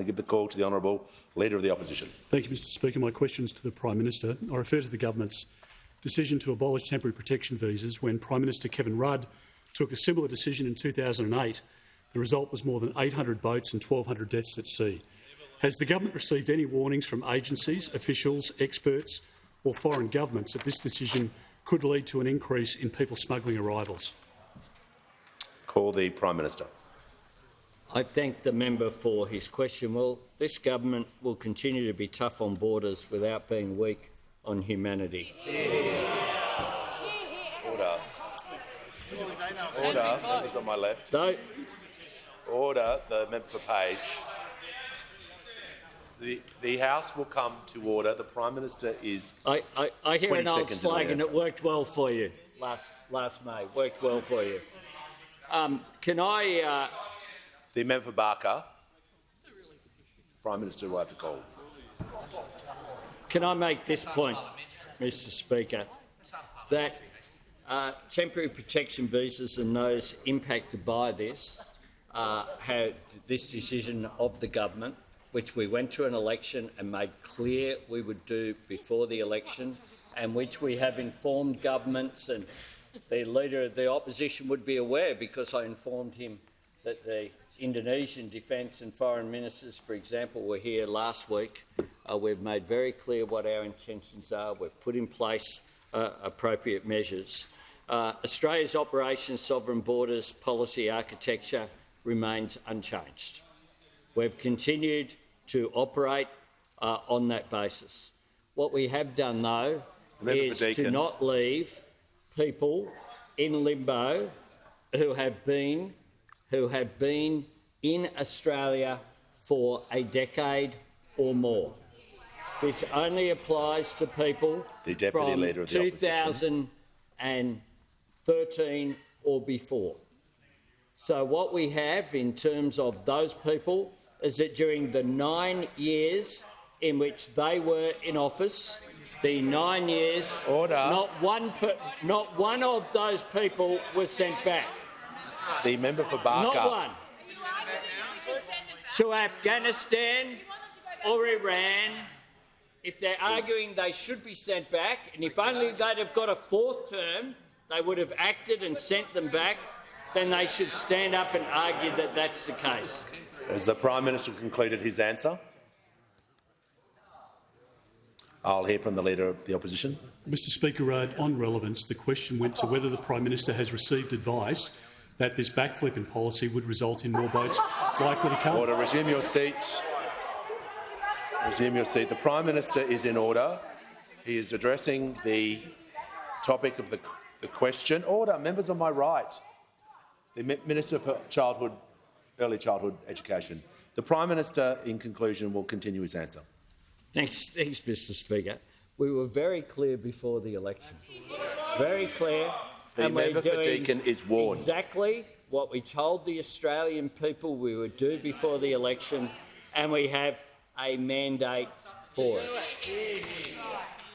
give the call to the honourable Leader of the Opposition. Thank you, Mr Speaker. My question is to the Prime Minister. I refer to the government's decision to abolish temporary protection visas when Prime Minister Kevin Rudd took a similar decision in 2008. The result was more than 800 boats and 1,200 deaths at sea. Has the government received any warnings from agencies, officials, experts or foreign governments that this decision could lead to an increase in people smuggling arrivals? Call the Prime Minister. I thank the member for his question. Well, this government will continue to be tough on borders without being weak on humanity. Order. Order. Members on my left. Order. The member for Page. The House will come to order. The Prime Minister is. I hear an old slag, and it worked well for you last May. Worked well for you. Can I? The member for Barker. Prime Minister will have to call. Can I make this point, Mr Speaker, that temporary protection visas and those impacted by this had this decision of the government, which we went to an election and made clear we would do before the election, and which we have informed governments, and the Leader of the Opposition would be aware because I informed him that the Indonesian Defence and Foreign Ministers, for example, were here last week. We've made very clear what our intentions are. We've put in place appropriate measures. Australia's Operation Sovereign Borders policy architecture remains unchanged. We've continued to operate on that basis. What we have done, though, is to not leave people in limbo who have been in Australia for a decade or more. This only applies to people from 2013 or before. So what we have in terms of those people is that during the 9 years in which they were in office, the 9 years, not one of those people was sent back. The member for Barker. Not one. To Afghanistan or Iran. If they're arguing they should be sent back, and if only they'd have got a fourth term, they would have acted and sent them back, then they should stand up and argue that that's the case. Has the Prime Minister concluded his answer? I'll hear from the Leader of the Opposition. Mr Speaker, on relevance, the question went to whether the Prime Minister has received advice that this backflip in policy would result in more boats likely to come. Order. Resume your seat. Resume your seat. The Prime Minister is in order. He is addressing the topic of the question. Order. Members on my right. The Minister for Early Childhood Education. The Prime Minister, in conclusion, will continue his answer. Thanks, Mr Speaker. We were very clear before the election. Very clear. The member for Deakin is warned. Exactly what we told the Australian people we would do before the election, and we have a mandate for it.